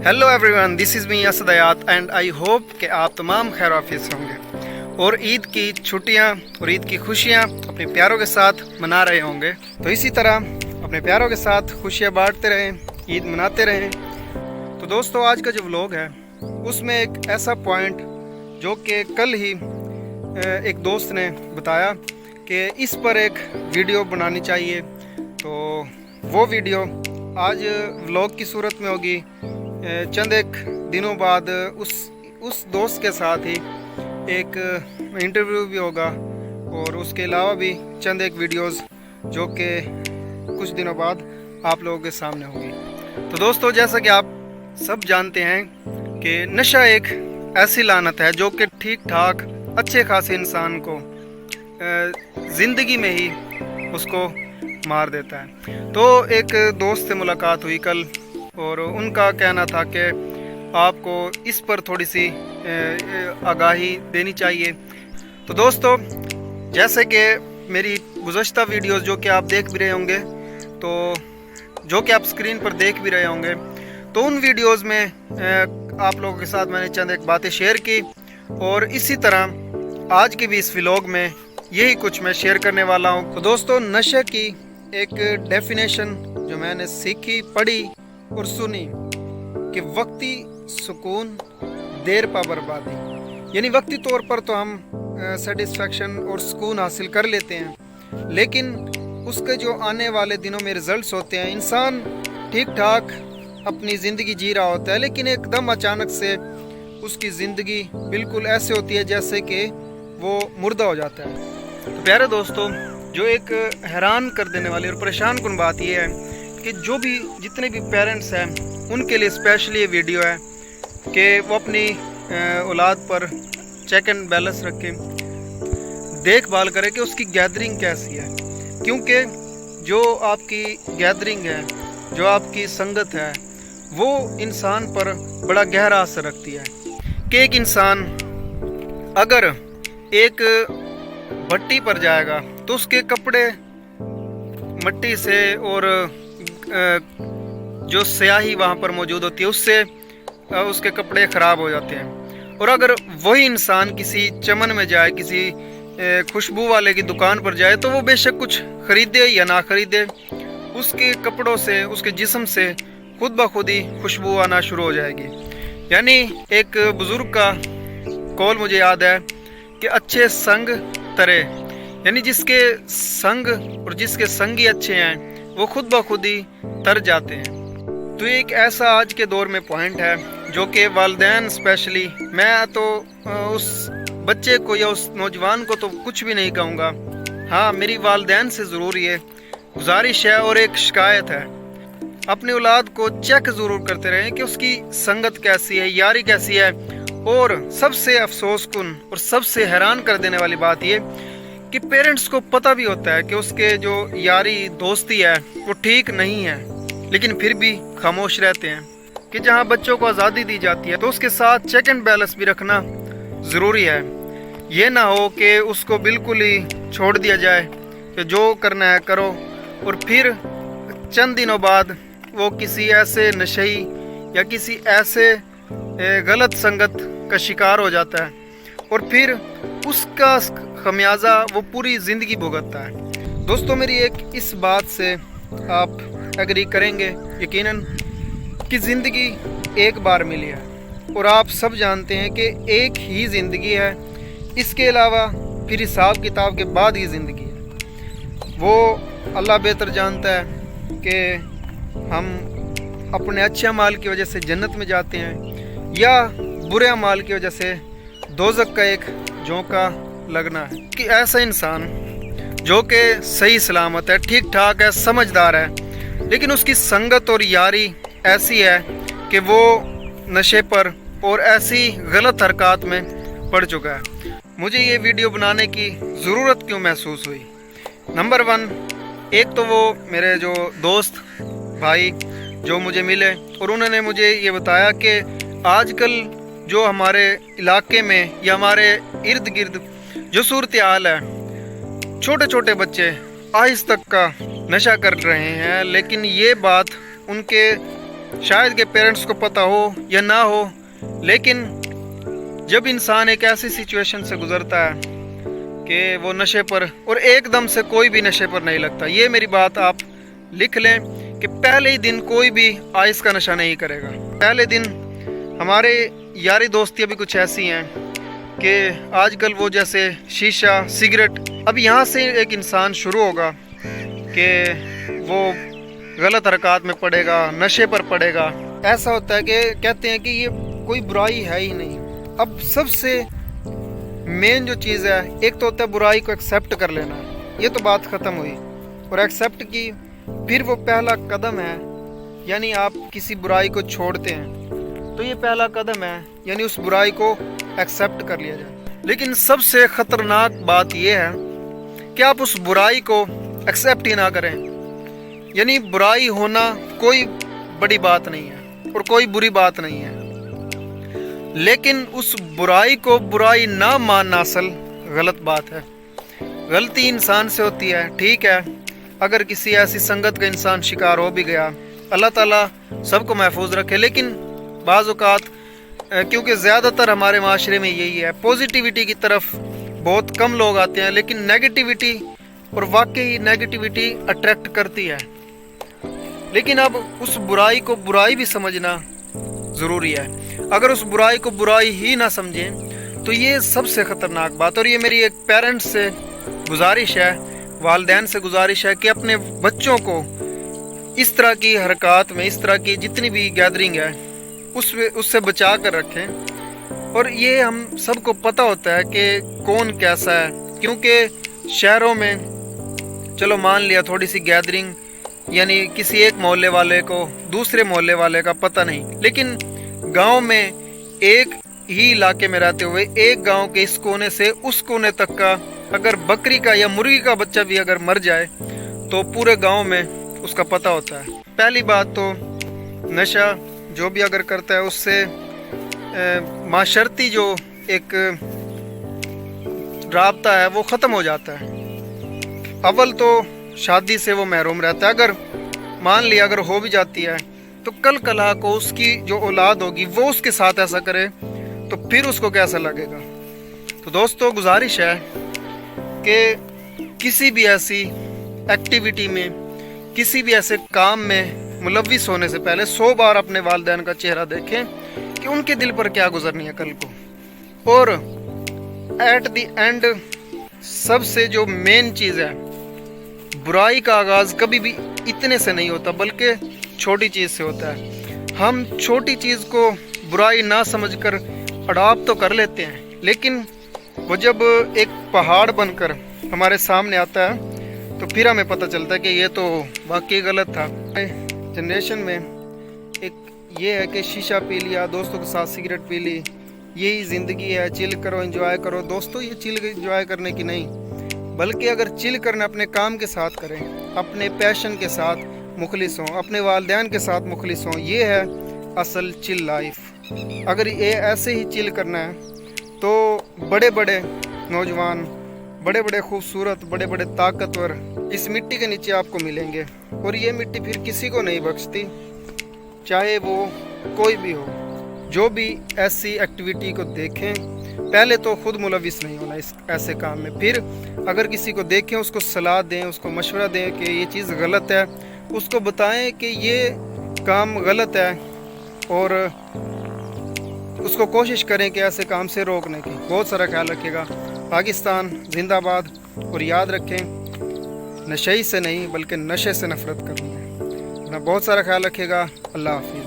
Hello everyone, this is me Asad Hayat and I hope कि आप तमाम खैर आफियत से होंगे और ईद की छुट्टियां और ईद की खुशियां अपने प्यारों के साथ मना रहे होंगे। तो इसी तरह अपने प्यारों के साथ खुशियां बांटते रहें, ईद मनाते रहें। तो दोस्तों, आज का जो व्लॉग है उसमें एक ऐसा पॉइंट जो कि कल ही एक दोस्त ने बताया कि इस पर एक वीडियो बनानी चाहिए। तो वो वीडियो आज व्लॉग की सूरत में होगी। चंद एक दिनों बाद उस दोस्त के साथ ही एक इंटरव्यू भी होगा और उसके अलावा भी चंद एक वीडियोस जो कि कुछ दिनों बाद आप लोगों के सामने होंगी। तो दोस्तों, जैसा कि आप सब जानते हैं कि नशा एक ऐसी लानत है जो कि ठीक ठाक अच्छे खासे इंसान को ज़िंदगी में ही उसको मार देता है। तो एक दोस्त से मुलाकात हुई कल और उनका कहना था कि आपको इस पर थोड़ी सी आगाही देनी चाहिए। तो दोस्तों, जैसे कि मेरी गुज़श्ता वीडियोस जो कि आप देख भी रहे होंगे, तो जो कि आप स्क्रीन पर देख भी रहे होंगे, तो उन वीडियोस में आप लोगों के साथ मैंने चंद एक बातें शेयर की और इसी तरह आज के भी इस व्लॉग में यही कुछ मैं शेयर करने वाला हूँ। तो दोस्तों, नशे की एक डेफिनेशन जो मैंने सीखी, पढ़ी और सुनी कि वक्ती सुकून देर पा बर्बादी, यानी वक्ती तौर पर तो हम सेटिस्फेक्शन और सुकून हासिल कर लेते हैं, लेकिन उसके जो आने वाले दिनों में रिजल्ट्स होते हैं, इंसान ठीक ठाक अपनी ज़िंदगी जी रहा होता है, लेकिन एकदम अचानक से उसकी ज़िंदगी बिल्कुल ऐसे होती है जैसे कि वो मुर्दा हो जाता है। तो प्यारे दोस्तों, जो एक हैरान कर देने वाली और परेशान कुन बात यह है कि जो भी जितने भी पेरेंट्स हैं उनके लिए स्पेशली ये वीडियो है कि वो अपनी औलाद पर चेक एंड बैलेंस रखें, देखभाल करें कि उसकी गैदरिंग कैसी है, क्योंकि जो आपकी गैदरिंग है, जो आपकी संगत है, वो इंसान पर बड़ा गहरा असर रखती है। कि एक इंसान अगर एक भट्टी पर जाएगा तो उसके कपड़े मिट्टी से और जो स्याही वहाँ पर मौजूद होती है उससे उसके कपड़े ख़राब हो जाते हैं। और अगर वही इंसान किसी चमन में जाए, किसी खुशबू वाले की दुकान पर जाए, तो वो बेशक कुछ ख़रीदे या ना ख़रीदे, उसके कपड़ों से, उसके जिस्म से खुद ब खुद ही खुशबू आना शुरू हो जाएगी। यानी एक बुज़ुर्ग का कौल मुझे याद है कि अच्छे संग तरे, यानी जिसके संग और जिसके संगी अच्छे हैं वो खुद ब खुद ही तर जाते हैं। तो एक ऐसा आज के दौर में पॉइंट है जो कि वालिदैन स्पेशली, मैं तो उस बच्चे को या उस नौजवान को तो कुछ भी नहीं कहूँगा, हाँ मेरी वालिदैन से ज़रूर ये गुजारिश है और एक शिकायत है, अपनी औलाद को चेक ज़रूर करते रहें कि उसकी संगत कैसी है, यारी कैसी है। और सबसे अफसोस कुन और सबसे हैरान कर देने वाली बात ये कि पेरेंट्स को पता भी होता है कि उसके जो यारी दोस्ती है वो ठीक नहीं है, लेकिन फिर भी खामोश रहते हैं कि जहां बच्चों को आज़ादी दी जाती है तो उसके साथ चेक एंड बैलेंस भी रखना ज़रूरी है। ये ना हो कि उसको बिल्कुल ही छोड़ दिया जाए कि जो करना है करो और फिर चंद दिनों बाद वो किसी ऐसे नशेई या किसी ऐसे गलत संगत का शिकार हो जाता है और फिर उसका खमियाजा वो पूरी ज़िंदगी भुगतता है। दोस्तों, मेरी एक इस बात से आप एग्री करेंगे यकीनन कि ज़िंदगी एक बार मिली है और आप सब जानते हैं कि एक ही ज़िंदगी है, इसके अलावा फिर हिसाब किताब के बाद ही ज़िंदगी है। वो अल्लाह बेहतर जानता है कि हम अपने अच्छे अमाल की वजह से जन्नत में जाते हैं या बुरे अमाल की वजह से दोज़ख का एक झोंका लगना है। कि ऐसा इंसान जो कि सही सलामत है, ठीक ठाक है, समझदार है, लेकिन उसकी संगत और यारी ऐसी है कि वो नशे पर और ऐसी गलत हरकत में पड़ चुका है। मुझे ये वीडियो बनाने की ज़रूरत क्यों महसूस हुई? नंबर 1, एक तो वो मेरे जो दोस्त भाई जो मुझे मिले और उन्होंने मुझे ये बताया कि आजकल जो हमारे इलाके में या हमारे इर्द गिर्द जो सूरत हाल है, छोटे छोटे बच्चे आइस तक का नशा कर रहे हैं, लेकिन ये बात उनके शायद के पेरेंट्स को पता हो या ना हो, लेकिन जब इंसान एक ऐसी सिचुएशन से गुजरता है कि वो नशे पर, और एकदम से कोई भी नशे पर नहीं लगता। ये मेरी बात आप लिख लें कि पहले ही दिन कोई भी आइस का नशा नहीं करेगा। पहले दिन हमारे यारी दोस्तियाँ भी कुछ ऐसी हैं कि आजकल वो जैसे शीशा, सिगरेट, अब यहाँ से एक इंसान शुरू होगा कि वो गलत हरकत में पड़ेगा, नशे पर पड़ेगा। ऐसा होता है कि कहते हैं कि ये कोई बुराई है ही नहीं। अब सबसे मेन जो चीज़ है, एक तो होता है बुराई को एक्सेप्ट कर लेना, ये तो बात ख़त्म हुई, और एक्सेप्ट की फिर वो पहला कदम है, यानी आप किसी बुराई को छोड़ते हैं तो ये पहला कदम है, यानी उस बुराई को एक्सेप्ट कर लिया जाए। लेकिन सबसे ख़तरनाक बात ये है कि आप उस बुराई को एक्सेप्ट ही ना करें, यानी बुराई होना कोई बड़ी बात नहीं है और कोई बुरी बात नहीं है, लेकिन उस बुराई को बुराई ना मानना असल गलत बात है। गलती इंसान से होती है, ठीक है, अगर किसी ऐसी संगत का इंसान शिकार हो भी गया, अल्लाह ताला सबको महफूज रखे। लेकिन बाज़ औक़ात क्योंकि ज़्यादातर हमारे माशरे में यही है, पॉजिटिविटी की तरफ बहुत कम लोग आते हैं, लेकिन नेगेटिविटी, और वाकई नेगेटिविटी अट्रैक्ट करती है। लेकिन अब उस बुराई को बुराई भी समझना ज़रूरी है। अगर उस बुराई को बुराई ही ना समझें तो ये सबसे ख़तरनाक बात। और ये मेरी एक पेरेंट्स से गुजारिश है, वालिदैन से गुजारिश है कि अपने बच्चों को इस तरह की हरकत में, इस तरह की जितनी भी गैदरिंग है उससे बचा कर रखें। और ये हम सबको पता होता है कि कौन कैसा है, क्योंकि शहरों में चलो मान लिया थोड़ी सी गैदरिंग, यानी किसी एक मोहल्ले वाले को दूसरे मोहल्ले वाले का पता नहीं, लेकिन गांव में एक ही इलाके में रहते हुए एक गांव के इस कोने से उस कोने तक का अगर बकरी का या मुर्गी का बच्चा भी अगर मर जाए तो पूरे गांव में उसका पता होता है। पहली बात तो नशा जो भी अगर करता है उससे माशरती जो एक राब्ता है वो ख़त्म हो जाता है। अव्वल तो शादी से वो महरूम रहता है, अगर मान लिया अगर हो भी जाती है तो कल कला को उसकी जो औलाद होगी वो उसके साथ ऐसा करे तो फिर उसको कैसा लगेगा। तो दोस्तों गुजारिश है कि किसी भी ऐसी एक्टिविटी में, किसी भी ऐसे काम में मुलव्विस होने से पहले 100 बार अपने वालिदैन का चेहरा देखें कि उनके दिल पर क्या गुजरनी है कल को। और एट द एंड सबसे जो मेन चीज़ है, बुराई का आगाज़ कभी भी इतने से नहीं होता बल्कि छोटी चीज़ से होता है। हम छोटी चीज़ को बुराई ना समझकर अडॉप्ट तो कर लेते हैं, लेकिन वो जब एक पहाड़ बनकर हमारे सामने आता है तो फिर हमें पता चलता है कि ये तो वाकई गलत था। जनरेशन में एक ये है कि शीशा पी लिया, दोस्तों के साथ सिगरेट पी ली, यही ज़िंदगी है, चिल करो, एंजॉय करो। दोस्तों ये चिल एंजॉय करने की नहीं, बल्कि अगर चिल करना अपने काम के साथ करें, अपने पैशन के साथ मुखलिस हों, अपने वालिदैन के साथ मुखलिस हों, ये है असल चिल लाइफ। अगर ये ऐसे ही चिल करना है तो बड़े बड़े नौजवान, बड़े बड़े खूबसूरत, बड़े बड़े ताकतवर इस मिट्टी के नीचे आपको मिलेंगे, और ये मिट्टी फिर किसी को नहीं बख्शती, चाहे वो कोई भी हो। जो भी ऐसी एक्टिविटी को देखें, पहले तो खुद मुलविस नहीं होना इस ऐसे काम में, फिर अगर किसी को देखें उसको सलाह दें, उसको मशवरा दें कि ये चीज़ गलत है, उसको बताएं कि ये काम गलत है, और उसको कोशिश करें कि ऐसे काम से रोकने की। बहुत सारा ख्याल रखिएगा। पाकिस्तान जिंदाबाद। और याद रखें, नशे से नहीं बल्कि नशे से नफरत करनी है। अपना बहुत सारा ख्याल रखिएगा। अल्लाह हाफिज़।